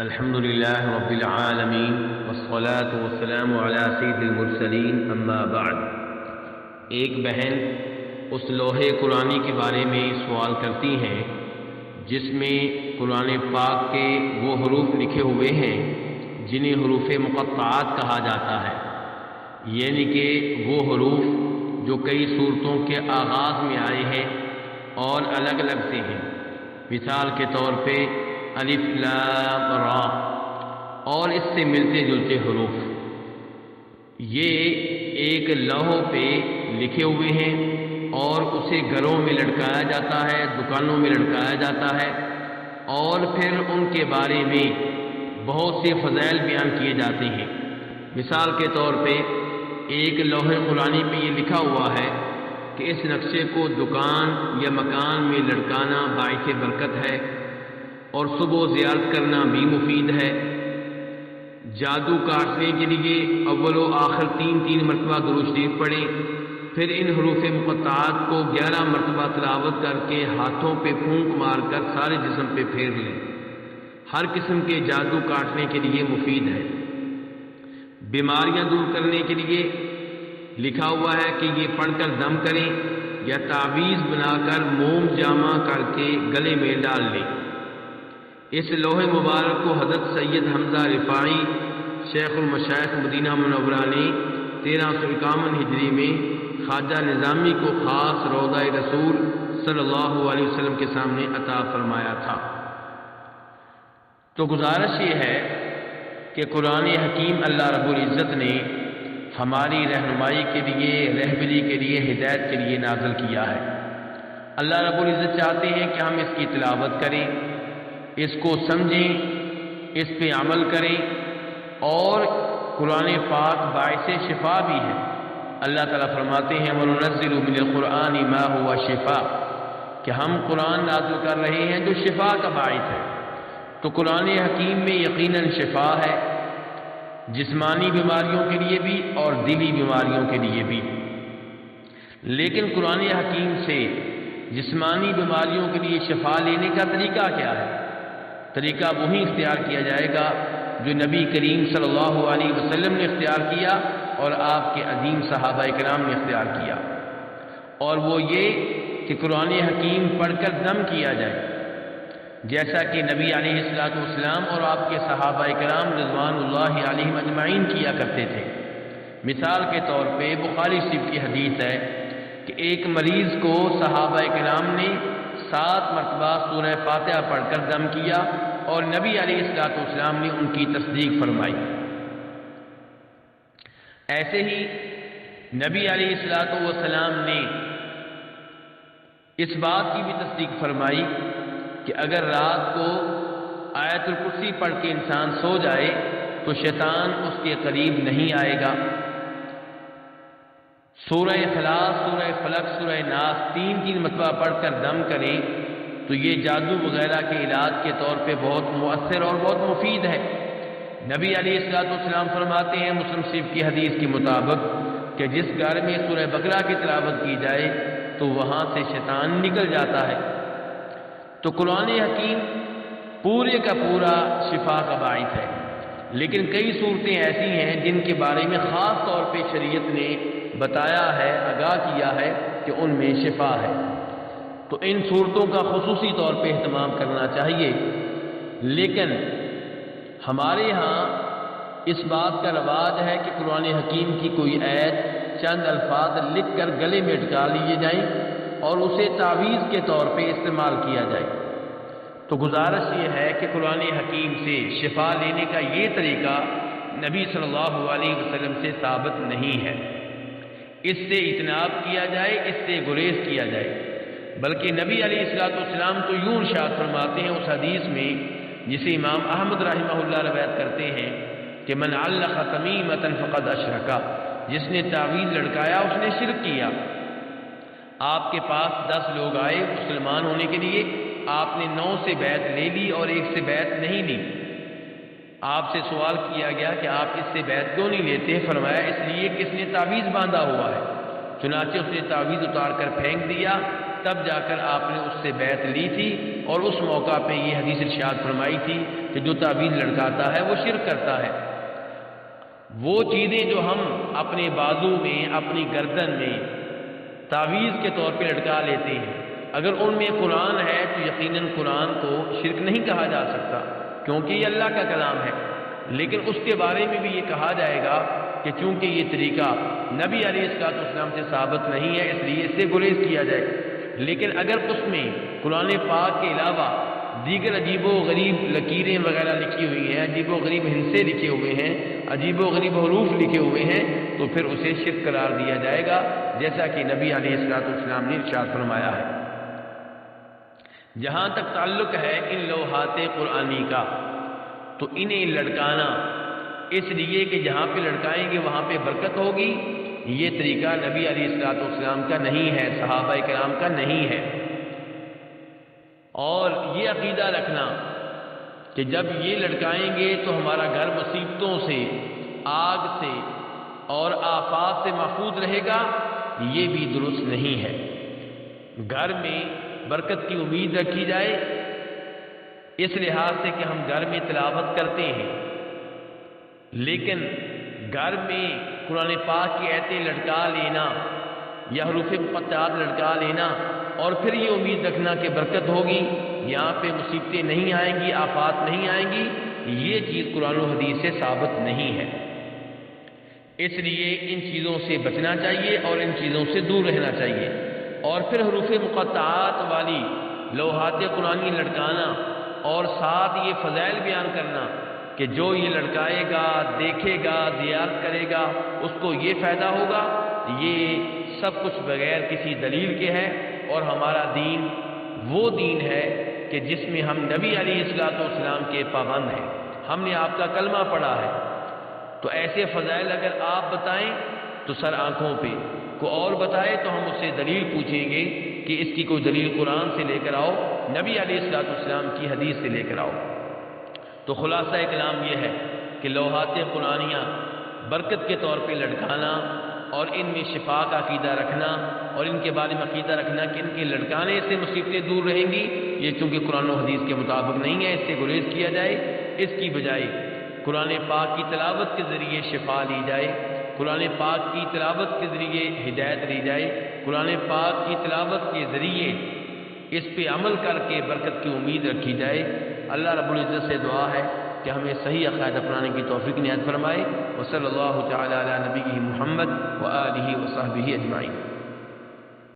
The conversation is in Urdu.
الحمد للہ رب العالمین والصلاة والسلام علی سید المرسلین اما بعد۔ ایک بہن اس لوح قرآنی کے بارے میں سوال کرتی ہیں جس میں قرآن پاک کے وہ حروف لکھے ہوئے ہیں جنہیں حروف مقطعات کہا جاتا ہے، یعنی کہ وہ حروف جو کئی صورتوں کے آغاز میں آئے ہیں اور الگ الگ سے ہیں۔ مثال کے طور پہ الف لام را اور اس سے ملتے جلتے حروف، یہ ایک لوح پہ لکھے ہوئے ہیں اور اسے گھروں میں لٹکایا جاتا ہے، دکانوں میں لٹکایا جاتا ہے، اور پھر ان کے بارے میں بہت سے فضائل بیان کیے جاتے ہیں۔ مثال کے طور پہ ایک لوح قرآنی پہ یہ لکھا ہوا ہے کہ اس نقشے کو دکان یا مکان میں لٹکانا باعث برکت ہے، اور صبح و زیارت کرنا بھی مفید ہے۔ جادو کاٹنے کے لیے اول و آخر تین مرتبہ درود شریف پڑھیں، پھر ان حروف مقطعات کو 11 مرتبہ تلاوت کر کے ہاتھوں پہ پھونک مار کر سارے جسم پہ پھیر لیں۔ ہر قسم کے جادو کاٹنے کے لیے مفید ہے۔ بیماریاں دور کرنے کے لیے لکھا ہوا ہے کہ یہ پڑھ کر دم کریں یا تعویذ بنا کر موم جامع کر کے گلے میں ڈال لیں۔ اس لوح مبارک کو حضرت سید حمزہ رفاعی شیخ المشائخ مدینہ منورہ نے 1351 ہجری میں خواجہ نظامی کو خاص روضہ رسول صلی اللہ علیہ وسلم کے سامنے عطا فرمایا تھا۔ تو گزارش یہ ہے کہ قرآن حکیم اللہ رب العزت نے ہماری رہنمائی کے لیے، رہبری کے لیے، ہدایت کے لیے نازل کیا ہے۔ اللہ رب العزت چاہتے ہیں کہ ہم اس کی تلاوت کریں، اس کو سمجھیں، اس پہ عمل کریں، اور قرآن پاک باعث شفا بھی ہے۔ اللہ تعالیٰ فرماتے ہیں وَنُنَزِّلُ مِنَ الْقُرْآنِ مَا هُوَ شِفَاءٌ، کہ ہم قرآن نازل کر رہے ہیں جو شفا کا باعث ہے۔ تو قرآن حکیم میں یقیناً شفا ہے، جسمانی بیماریوں کے لیے بھی اور دلی بیماریوں کے لیے بھی۔ لیکن قرآن حکیم سے جسمانی بیماریوں کے لیے شفا لینے کا طریقہ کیا ہے؟ طریقہ وہی اختیار کیا جائے گا جو نبی کریم صلی اللہ علیہ وسلم نے اختیار کیا اور آپ کے عظیم صحابہ کرام نے اختیار کیا، اور وہ یہ کہ قرآن حکیم پڑھ کر دم کیا جائے، جیسا کہ نبی علیہ السلام اور آپ کے صحابہ کرام رضوان اللہ علیہم اجمعین کیا کرتے تھے۔ مثال کے طور پہ بخاری شریف کی حدیث ہے کہ ایک مریض کو صحابہ کرام نے 7 مرتبہ سورہ فاتحہ پڑھ کر دم کیا اور نبی علیہ السلام نے ان کی تصدیق فرمائی۔ ایسے ہی نبی علیہ السلام نے اس بات کی بھی تصدیق فرمائی کہ اگر رات کو آیت الکرسی پڑھ کے انسان سو جائے تو شیطان اس کے قریب نہیں آئے گا۔ سورہ اخلاص، سورہ فلق، سورہ ناس 3 مرتبہ پڑھ کر دم کریں تو یہ جادو وغیرہ کے علاج کے طور پہ بہت مؤثر اور بہت مفید ہے۔ نبی علیہ السلام فرماتے ہیں مسلم شریف کی حدیث کے مطابق کہ جس گھر میں سورہ بقرہ کی تلاوت کی جائے تو وہاں سے شیطان نکل جاتا ہے۔ تو قرآن حکیم پورے کا پورا شفا کا باعث ہے، لیکن کئی صورتیں ایسی ہیں جن کے بارے میں خاص طور پہ شریعت نے بتایا ہے، آگاہ کیا ہے کہ ان میں شفا ہے۔ تو ان صورتوں کا خصوصی طور پہ اہتمام کرنا چاہیے۔ لیکن ہمارے ہاں اس بات کا رواج ہے کہ قرآن حکیم کی کوئی آیت چند الفاظ لکھ کر گلے میں اٹکا لیے جائیں اور اسے تعویذ کے طور پہ استعمال کیا جائے۔ تو گزارش یہ ہے کہ قرآن حکیم سے شفا لینے کا یہ طریقہ نبی صلی اللہ علیہ وسلم سے ثابت نہیں ہے۔ اس سے اجتناب کیا جائے، اس سے گریز کیا جائے۔ بلکہ نبی علیہ السلام تو یوں ارشاد فرماتے ہیں اس حدیث میں جسے امام احمد رحمہ اللہ روایت کرتے ہیں کہ من علق تمیمۃ فقد اشرک، جس نے تعویذ لڑکایا اس نے شرک کیا۔ آپ کے پاس 10 لوگ آئے مسلمان ہونے کے لیے، آپ نے 9 سے بیعت لے لی اور 1 سے بیعت نہیں لی۔ آپ سے سوال کیا گیا کہ آپ اس سے بیعت کیوں نہیں لیتے؟ فرمایا اس لیے کہ اس نے تعویذ باندھا ہوا ہے۔ چنانچہ اس نے تعویذ اتار کر پھینک دیا تب جا کر آپ نے اس سے بیعت لی تھی، اور اس موقع پہ یہ حدیث ارشاد فرمائی تھی کہ جو تعویذ لٹکاتا ہے وہ شرک کرتا ہے۔ وہ چیزیں جو ہم اپنے بازو میں، اپنی گردن میں تعویذ کے طور پہ لٹکا لیتے ہیں، اگر ان میں قرآن ہے تو یقیناً قرآن کو شرک نہیں کہا جا سکتا، کیونکہ یہ اللہ کا کلام ہے۔ لیکن اس کے بارے میں بھی یہ کہا جائے گا کہ چونکہ یہ طریقہ نبی علیہ السلام سے ثابت نہیں ہے، اس لیے اس سے گریز کیا جائے۔ لیکن اگر اس میں قرآن پاک کے علاوہ دیگر عجیب و غریب لکیریں وغیرہ لکھی ہوئی ہیں، عجیب و غریب ہندسے لکھے ہوئے ہیں، عجیب و غریب حروف لکھے ہوئے ہیں، تو پھر اسے شرک قرار دیا جائے گا، جیسا کہ نبی علیہ السلام نے ارشاد فرمایا ہے۔ جہاں تک تعلق ہے ان لوحات قرآنی کا، تو انہیں لٹکانا اس لیے کہ جہاں پہ لٹکائیں گے وہاں پہ برکت ہوگی، یہ طریقہ نبی علیہ السلام کا نہیں ہے، صحابہ کرام کا نہیں ہے۔ اور یہ عقیدہ رکھنا کہ جب یہ لٹکائیں گے تو ہمارا گھر مصیبتوں سے، آگ سے اور آفات سے محفوظ رہے گا، یہ بھی درست نہیں ہے۔ گھر میں برکت کی امید رکھی جائے، اس لحاظ سے کہ ہم گھر میں تلاوت کرتے ہیں، لیکن گھر میں قرآن پاک کی آیتیں لٹکا لینا یا حروف مقطعات لٹکا لینا اور پھر یہ امید رکھنا کہ برکت ہوگی، یہاں پہ مصیبتیں نہیں آئیں گی، آفات نہیں آئیں گی، یہ چیز قرآن و حدیث سے ثابت نہیں ہے۔ اس لیے ان چیزوں سے بچنا چاہیے اور ان چیزوں سے دور رہنا چاہیے۔ اور پھر حروف مقطعات والی لوحات قرآنی لٹکانا اور ساتھ یہ فضائل بیان کرنا کہ جو یہ لٹکائے گا، دیکھے گا، زیارت کرے گا، اس کو یہ فائدہ ہوگا، یہ سب کچھ بغیر کسی دلیل کے ہے۔ اور ہمارا دین وہ دین ہے کہ جس میں ہم نبی علیہ السلام کے پابند ہیں، ہم نے آپ کا کلمہ پڑھا ہے، تو ایسے فضائل اگر آپ بتائیں تو سر آنکھوں پہ، کوئی اور بتائے تو ہم اس سے دلیل پوچھیں گے کہ اس کی کوئی دلیل قرآن سے لے کر آؤ، نبی علیہ السلام کی حدیث سے لے کر آؤ۔ تو خلاصہ کلام یہ ہے کہ لوحات قرآنیہ برکت کے طور پہ لٹکانا اور ان میں شفا کا عقیدہ رکھنا اور ان کے بارے میں عقیدہ رکھنا کہ ان کے لٹکانے سے مصیبتیں دور رہیں گی، یہ چونکہ قرآن و حدیث کے مطابق نہیں ہے، اس سے گریز کیا جائے۔ اس کی بجائے قرآن پاک کی تلاوت کے ذریعے شفا لی جائے، قرآن پاک کی تلاوت کے ذریعے ہدایت لی جائے، قرآن پاک کی تلاوت کے ذریعے اس پہ عمل کر کے برکت کی امید رکھی جائے۔ اللہ رب العزت سے دعا ہے کہ ہمیں صحیح عقائد اپنانے کی توفیق عنایت فرمائے۔ وصلی اللہ تعالی علی نبیہ محمد وآلہ وصحبہ اجمعین۔